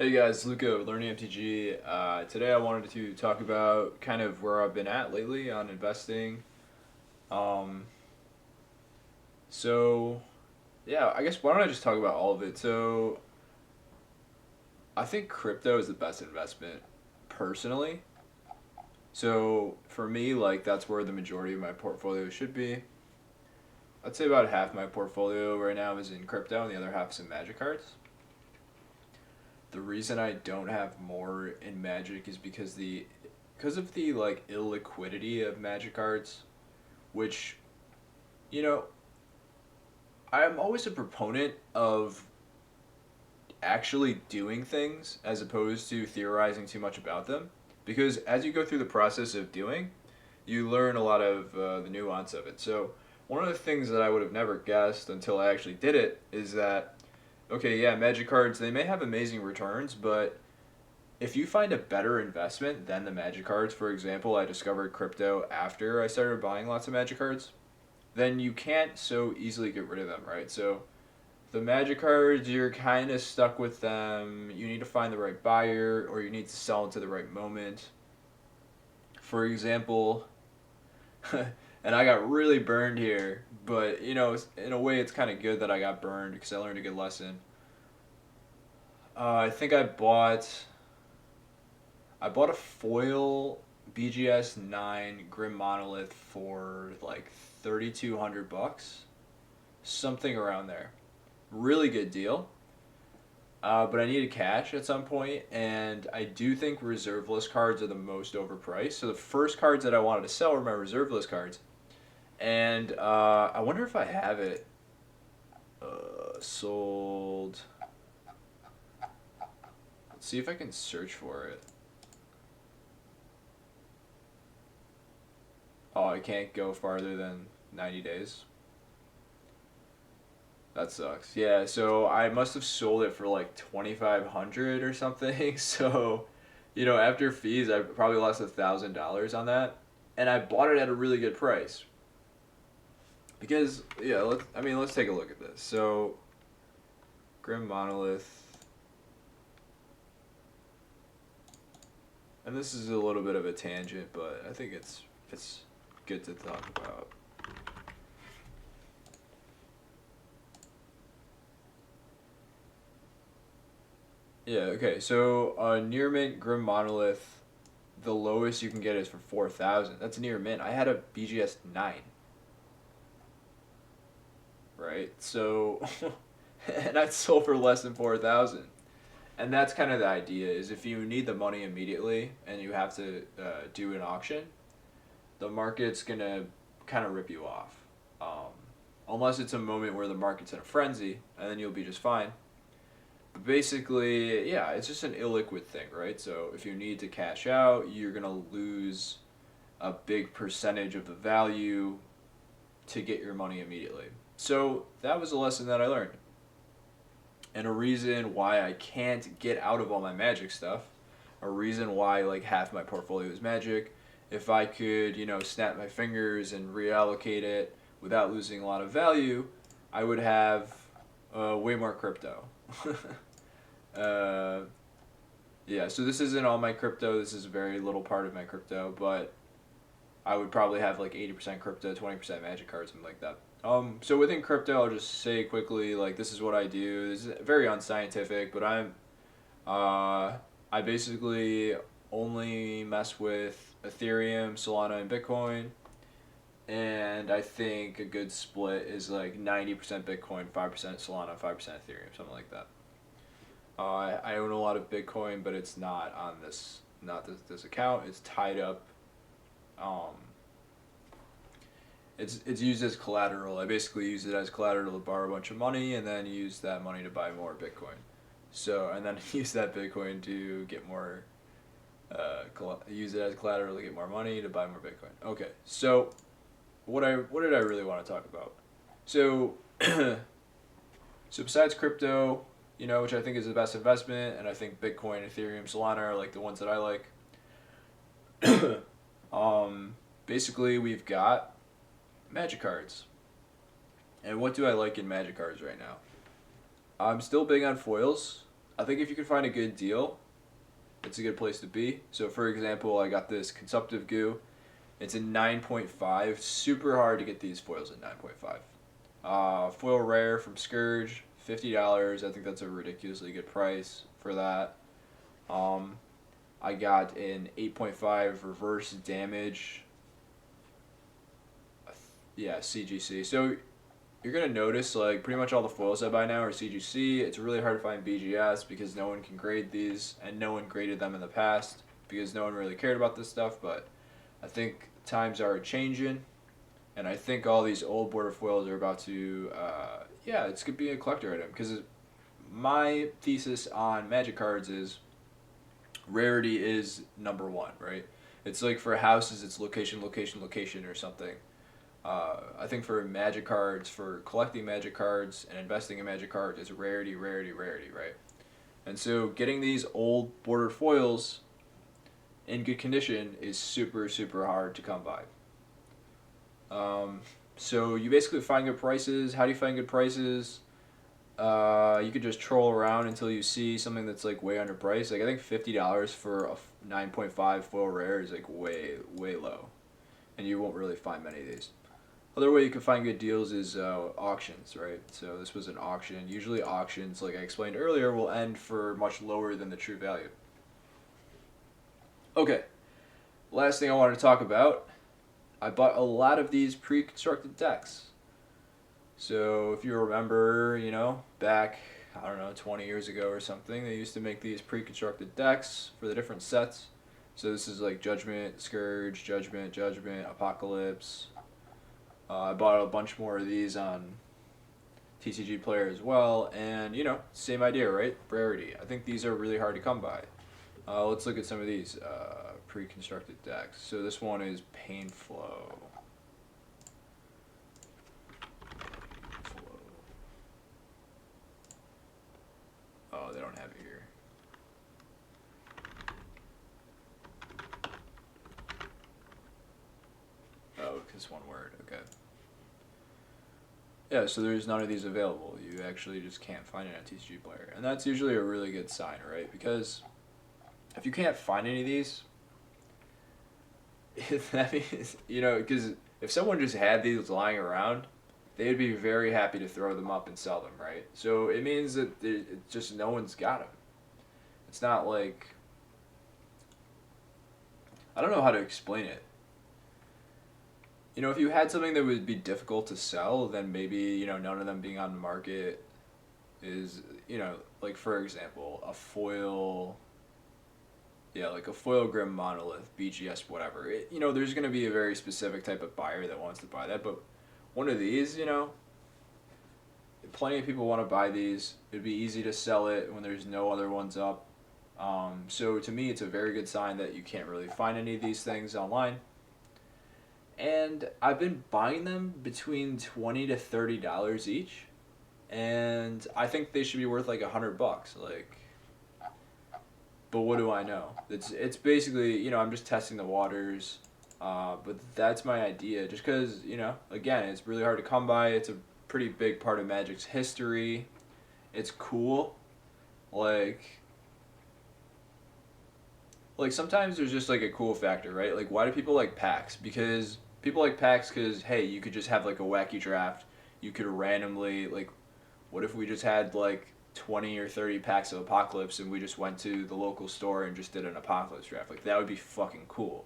Hey guys, Luca with Learning MTG. Today I wanted to talk about kind of where I've been at lately on investing. Um, so yeah, I guess why don't I just talk about all of it? So I think crypto is the best investment personally. So for me, like that's where the majority of my portfolio should be. I'd say about half my portfolio right now is in crypto and the other half is in Magic cards. The reason I don't have more in Magic is because of the like illiquidity of Magic cards, which you know I'm always a proponent of actually doing things as opposed to theorizing too much about them, because as you go through the process of doing, you learn a lot of the nuance of it. So one of the things that I would have never guessed until I actually did it is that okay, yeah, Magic cards they may have amazing returns, but if you find a better investment than the Magic cards, for example, I discovered crypto after I started buying lots of Magic cards, then you can't so easily get rid of them, right? So the Magic cards, you're kind of stuck with them. You need to find the right buyer or you need to sell into the right moment. For example, and I got really burned here, but in a way, it's kind of good that I got burned because I learned a good lesson. I think I bought a foil BGS 9 Grim Monolith for like 3,200 bucks, something around there. Really good deal. But I needed cash at some point, and I do think reserve list cards are the most overpriced. So the first cards that I wanted to sell were my reserve list cards, and I wonder if I have it sold. Let's see if I can search for it. Oh, I can't go farther than 90 days. That sucks. Yeah, so I must have sold it for like 2,500 or something. So, after fees, I probably lost $1,000 on that, and I bought it at a really good price. Because yeah, let's take a look at this. So, Grim Monolith, and this is a little bit of a tangent, but I think it's good to talk about. Yeah, okay. So, near mint Grim Monolith, the lowest you can get is for 4,000. That's near mint. I had a BGS 9, right? So, and I sold for less than 4,000. And that's kind of the idea is if you need the money immediately and you have to do an auction, the market's going to kind of rip you off. Um, Unless it's a moment where the market's in a frenzy, and then you'll be just fine. But basically, yeah, it's just an illiquid thing, right? So if you need to cash out, you're going to lose a big percentage of the value to get your money immediately. So that was a lesson that I learned. And a reason why I can't get out of all my Magic stuff, a reason why like half my portfolio is Magic. If I could, snap my fingers and reallocate it without losing a lot of value, I would have way more crypto. uh, yeah, so this isn't all my crypto. This is a very little part of my crypto, but I would probably have like 80% crypto, 20% Magic cards, something like that. So within crypto, I'll just say quickly, like this is what I do. This is very unscientific, but uh, I basically only mess with Ethereum, Solana, and Bitcoin. And I think a good split is like 90% Bitcoin, 5% Solana, 5% Ethereum, something like that. I own a lot of Bitcoin, but it's not on this account. It's tied up. Um, it's used as collateral. I basically use it as collateral to borrow a bunch of money and then use that money to buy more Bitcoin. So and then use that Bitcoin to get more. Use it as collateral to get more money to buy more Bitcoin. Okay, so what did I really want to talk about? So so besides crypto, which I think is the best investment, and I think Bitcoin, Ethereum, Solana are like the ones that I like. Basically, we've got Magic cards. And what do I like in Magic cards right now? I'm still big on foils. I think if you can find a good deal, it's a good place to be. So for example, I got this Consumptive Goo. It's a 9.5. Super hard to get these foils at 9.5. Foil rare from Scourge, $50. I think that's a ridiculously good price for that. Um, I got an 8.5 reverse damage. Yeah, CGC. So you're gonna notice like pretty much all the foils I buy now are CGC. It's really hard to find BGS because no one can grade these, and no one graded them in the past because no one really cared about this stuff. But I think times are changing, and I think all these old border foils are about to, yeah, it's gonna be a collector item. Because my thesis on Magic cards is rarity is number one, right? It's like for houses, it's location, location, location, or something. I think for Magic cards, for collecting Magic cards and investing in Magic cards, it's rarity, rarity, rarity, right? And so getting these old bordered foils in good condition is super, super hard to come by. So you basically find good prices. How do you find good prices? You could just troll around until you see something that's like way underpriced. Like I think $50 for a 9.5 foil rare is like way, way low, and you won't really find many of these. Other way you can find good deals is auctions, right? So this was an auction. Usually auctions, like I explained earlier, will end for much lower than the true value. Okay, last thing I want to talk about, I bought a lot of these pre-constructed decks. So if you remember, back, I don't know, 20 years ago or something, they used to make these pre-constructed decks for the different sets. So this is like Judgment, Scourge, Judgment, Judgment, Apocalypse. I bought a bunch more of these on TCG Player as well, and same idea, right? Rarity. I think these are really hard to come by. Let's look at some of these pre-constructed decks. So this one is Painflow. Oh, they don't have it here. Oh, because one word. Okay. Yeah, so there's none of these available. You actually just can't find it on TCG Player. And that's usually a really good sign, right? Because if you can't find any of these, that means, because if someone just had these lying around, they'd be very happy to throw them up and sell them, right? So it means that just no one's got them. It's not like, I don't know how to explain it. If you had something that would be difficult to sell, then maybe, none of them being on the market is, like for example, a foil, yeah, like a foil Grim Monolith, BGS, whatever. There's going to be a very specific type of buyer that wants to buy that, but one of these, plenty of people want to buy these. It'd be easy to sell it when there's no other ones up. So to me, it's a very good sign that you can't really find any of these things online. And I've been buying them between $20 to $30 each, and I think they should be worth like $100. Like, but what do I know? It's basically I'm just testing the waters, but that's my idea. Just because again, it's really hard to come by. It's a pretty big part of Magic's history. It's cool, like sometimes there's just like a cool factor, right? Like why do people like packs? Because people like packs because hey, you could just have like a wacky draft. You could randomly like, what if we just had like 20 or 30 packs of Apocalypse and we just went to the local store and just did an Apocalypse draft? Like that would be fucking cool,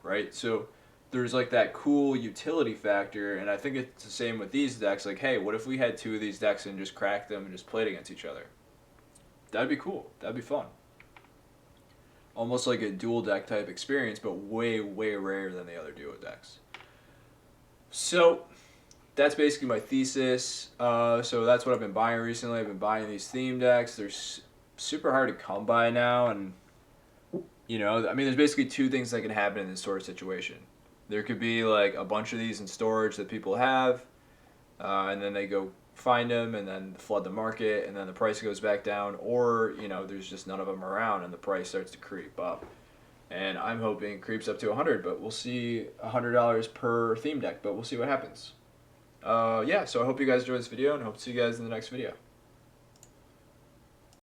right? So there's like that cool utility factor, and I think it's the same with these decks. Like hey, what if we had two of these decks and just cracked them and just played against each other? That'd be cool. That'd be fun. Almost like a dual deck type experience, but way, way rarer than the other duo decks. So that's basically my thesis. So that's what I've been buying recently. I've been buying these theme decks. They're super hard to come by now, and there's basically two things that can happen in this sort of situation. There could be like a bunch of these in storage that people have, and then they go find them and then flood the market, and then the price goes back down, or there's just none of them around and the price starts to creep up. And I'm hoping it creeps up to 100, but we'll see. $100 per theme deck, but we'll see what happens. Yeah, so I hope you guys enjoyed this video, and hope to see you guys in the next video.